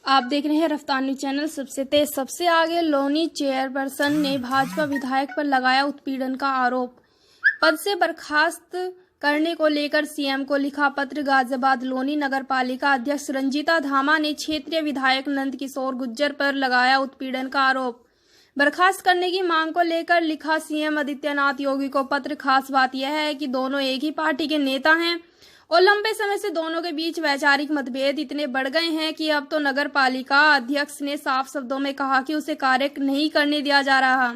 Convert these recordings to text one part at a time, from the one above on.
आप देख रहे हैं रफ्तार न्यूज चैनल। सबसे तेज सबसे आगे। लोनी चेयरपर्सन ने भाजपा विधायक पर लगाया उत्पीड़न का आरोप। पद से बर्खास्त करने को लेकर सीएम को लिखा पत्र। गाजियाबाद लोनी नगर पालिका अध्यक्ष रंजीता धामा ने क्षेत्रीय विधायक नंद किशोर गुर्जर पर लगाया उत्पीड़न का आरोप। बर्खास्त करने की मांग को लेकर लिखा सीएम आदित्यनाथ योगी को पत्र। खास बात यह है कि दोनों एक ही पार्टी के नेता हैं और लंबे समय से दोनों के बीच वैचारिक मतभेद इतने बढ़ गए हैं कि अब तो नगर पालिका अध्यक्ष ने साफ शब्दों में कहा कि उसे कार्य नहीं करने दिया जा रहा।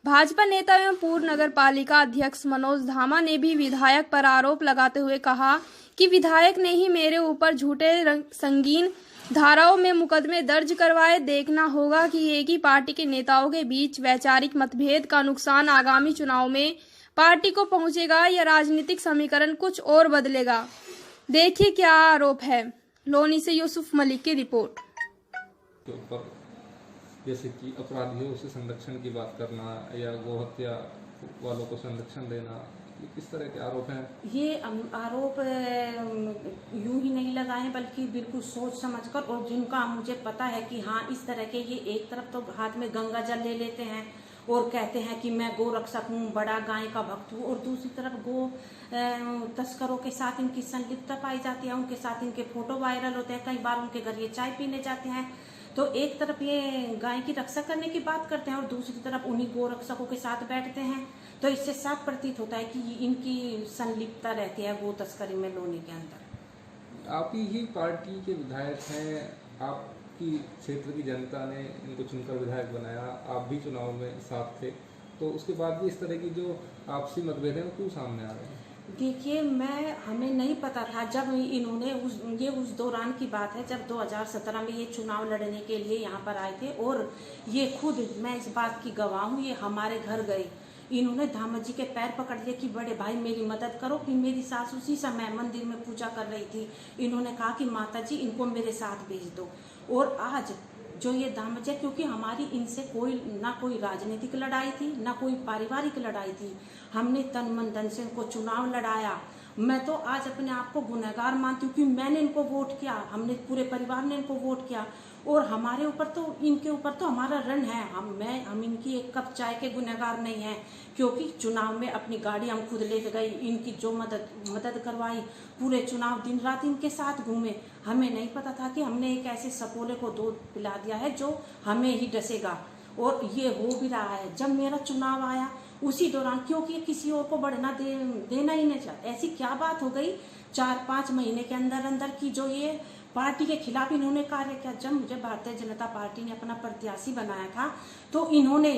भाजपा नेता एवं पूर्व नगर पालिका अध्यक्ष मनोज धामा ने भी विधायक पर आरोप लगाते हुए कहा कि विधायक ने ही मेरे ऊपर झूठे संगीन धाराओं में मुकदमे दर्ज करवाए। देखना होगा कि एक ही पार्टी के नेताओं के बीच वैचारिक मतभेद का नुकसान आगामी चुनाव में पार्टी को पहुंचेगा या राजनीतिक समीकरण कुछ और बदलेगा। देखिए क्या आरोप है। लोनी से यूसुफ मलिक की रिपोर्ट। के ऊपर जैसे कि अपराधियों से संरक्षण की बात करना या गोहत्या वालों को संरक्षण देना, ये किस तरह के आरोप हैं? ये आरोप यूं ही नहीं लगाए बल्कि बिल्कुल सोच समझकर, और जिनका मुझे पता है कि हाँ इस तरह के ये एक तरफ तो हाथ में गंगा जल ले लेते हैं और कहते हैं कि मैं गो रक्षक हूँ, बड़ा गाय का भक्त हूँ, और दूसरी तरफ गो तस्करों के साथ इनकी संलिप्तता पाई जाती है। उनके साथ इनके फोटो वायरल होते हैं, कई बार उनके घर ये चाय पीने जाते हैं। तो एक तरफ ये गाय की रक्षा करने की बात करते हैं और दूसरी तरफ उन्हीं गो रक्षकों के साथ बैठते हैं। तो इससे साफ प्रतीत होता है कि इनकी संलिप्तता रहती है गो तस्करी में लोनी के अंदर। आप ही पार्टी के विधायक हैं, आपकी क्षेत्र की जनता ने इनको चुनकर विधायक बनाया, आप भी चुनाव में साथ थे, तो उसके बाद भी इस तरह की जो आपसी मतभेद हैं वो क्यों सामने आ रहे हैं? देखिए, हमें नहीं पता था जब इन्होंने उस दौरान की बात है जब 2017 में ये चुनाव लड़ने के लिए यहाँ पर आए थे, और ये खुद, मैं इस बात की गवाह हूँ, ये हमारे घर गए। इन्होंने धामा जी के पैर पकड़ लिए कि बड़े भाई मेरी मदद करो। फिर मेरी सास उसी समय मंदिर में पूजा कर रही थी, इन्होंने कहा कि माता जी इनको मेरे साथ भेज दो। और आज जो ये धामा जी, क्योंकि हमारी इनसे ना कोई राजनीतिक लड़ाई थी ना कोई पारिवारिक लड़ाई थी, हमने तन मन धन से इनको चुनाव लड़ाया। मैं तो आज अपने आप को गुनहगार मानती हूँ कि मैंने इनको वोट किया, हमने पूरे परिवार ने इनको वोट किया, और हमारे ऊपर तो, इनके ऊपर तो हमारा ऋण है। हम इनकी एक कप चाय के गुनहगार नहीं हैं, क्योंकि चुनाव में अपनी गाड़ी हम खुद लेके गई, इनकी जो मदद करवाई, पूरे चुनाव दिन रात इनके साथ घूमे। हमें नहीं पता था कि हमने एक ऐसे सपोले को दूध पिला दिया है जो हमें ही डसेगा, और ये हो भी रहा है। जब मेरा चुनाव आया उसी दौरान, क्योंकि किसी और को बढ़ना देना ही नहीं चाहते, ऐसी क्या बात हो गई 4-5 महीने के अंदर अंदर की जो ये पार्टी के खिलाफ इन्होंने कार्य किया। जब मुझे भारतीय जनता पार्टी ने अपना प्रत्याशी बनाया था तो इन्होंने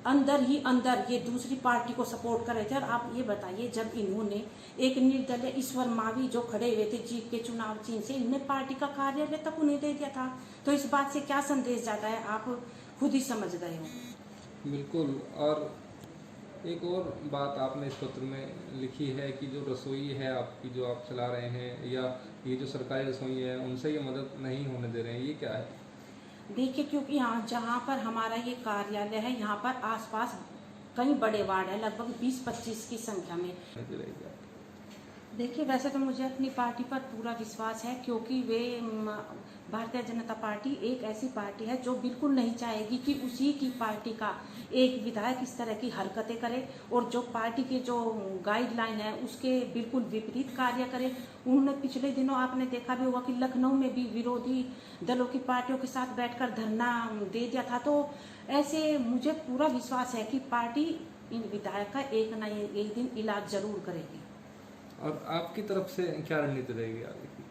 अंदर ही अंदर ये दूसरी पार्टी को सपोर्ट कर रहे थे। और आप ये बताइए, जब इन्होंने एक निर्दलीय ईश्वर मावी जो खड़े हुए थे जीत के चुनाव चिन्ह से, इनने पार्टी का कार्यालय तक उन्हें दे दिया था। तो इस बात से क्या संदेश जाता है, आप खुद ही समझ गए हो। बिल्कुल। और एक और बात आपने इस पत्र में लिखी है कि जो रसोई है आपकी, जो आप चला रहे हैं, या ये जो सरकारी रसोई है, उनसे ये मदद नहीं होने दे रहे हैं, ये क्या है? देखिए, क्योंकि यहाँ जहाँ पर हमारा ये कार्यालय है, यहाँ पर आसपास कई बड़े वार्ड है, लगभग 20-25 की संख्या में। देखिए, वैसे तो मुझे अपनी पार्टी पर पूरा विश्वास है, क्योंकि वे भारतीय जनता पार्टी एक ऐसी पार्टी है जो बिल्कुल नहीं चाहेगी कि उसी की पार्टी का एक विधायक इस तरह की हरकतें करे, और जो पार्टी के जो गाइडलाइन है उसके बिल्कुल विपरीत कार्य करे। उन्होंने पिछले दिनों आपने देखा भी होगा कि लखनऊ में भी विरोधी दलों की पार्टियों के साथ बैठकर धरना दे दिया था। तो ऐसे मुझे पूरा विश्वास है कि पार्टी इन विधायक का एक न एक दिन इलाज जरूर करेगी। और आपकी तरफ से क्या रणनीति रहेगी आगे की?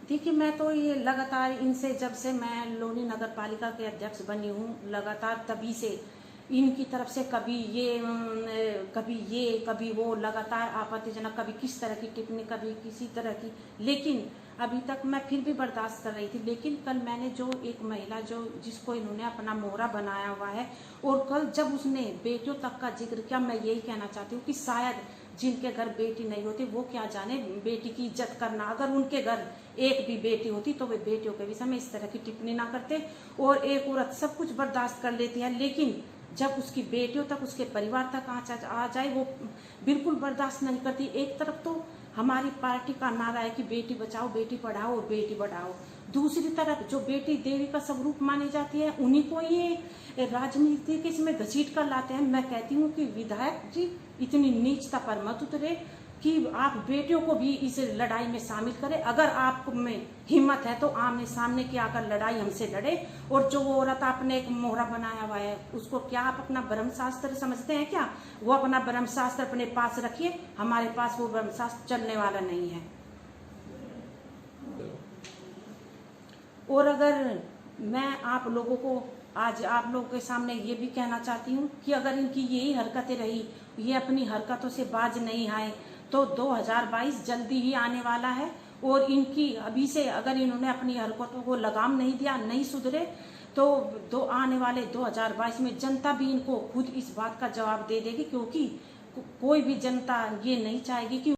देखिए, मैं तो ये लगातार इनसे, जब से मैं लोनी नगर पालिका के अध्यक्ष बनी हूँ, लगातार तभी से इनकी तरफ से कभी कभी वो लगातार आपत्तिजनक, कभी किस तरह की टिप्पणी, कभी किसी तरह की, लेकिन अभी तक मैं फिर भी बर्दाश्त कर रही थी। लेकिन कल मैंने जो एक महिला जिसको इन्होंने अपना मोहरा बनाया हुआ है, और कल जब उसने बेटियों तक का जिक्र किया, मैं यही कहना चाहती हूँ कि शायद जिनके घर बेटी नहीं होती वो क्या जाने बेटी की इज्जत करना। अगर उनके घर एक भी बेटी होती तो वे बेटियों के विषय में इस तरह की टिप्पणी ना करते। और एक औरत सब कुछ बर्दाश्त कर लेती है, लेकिन जब उसकी बेटियों तक, उसके परिवार तक आ जाए, वो बिल्कुल बर्दाश्त नहीं करती। एक तरफ तो हमारी पार्टी का नारा है कि बेटी बचाओ, बेटी पढ़ाओ और बेटी बढ़ाओ। दूसरी तरफ जो बेटी देवी का स्वरूप मानी जाती है, उन्हीं को ये राजनीति के इसमें घसीट कर लाते हैं। मैं कहती हूँ कि विधायक जी इतनी नीचता पर मत उतरे कि आप बेटियों को भी इस लड़ाई में शामिल करें। अगर आप में हिम्मत है तो आमने सामने की आकर लड़ाई हमसे लड़े। और जो वो औरत आपने एक मोहरा बनाया हुआ है, उसको क्या आप अपना ब्रह्म शास्त्र समझते हैं क्या? वो अपना ब्रह्म शास्त्र अपने पास रखिए, हमारे पास वो ब्रह्म शास्त्र चलने वाला नहीं है। और अगर मैं आप लोगों को आज आप लोगों के सामने ये भी कहना चाहती हूँ कि अगर इनकी यही हरकतें रही, ये अपनी हरकतों से बाज नहीं आए, तो 2022 जल्दी ही आने वाला है। और इनकी अभी से अगर इन्होंने अपनी हरकतों को लगाम नहीं दिया, नहीं सुधरे, तो आने वाले 2022 में जनता भी इनको खुद इस बात का जवाब दे देगी। क्योंकि कोई भी जनता ये नहीं चाहेगी कि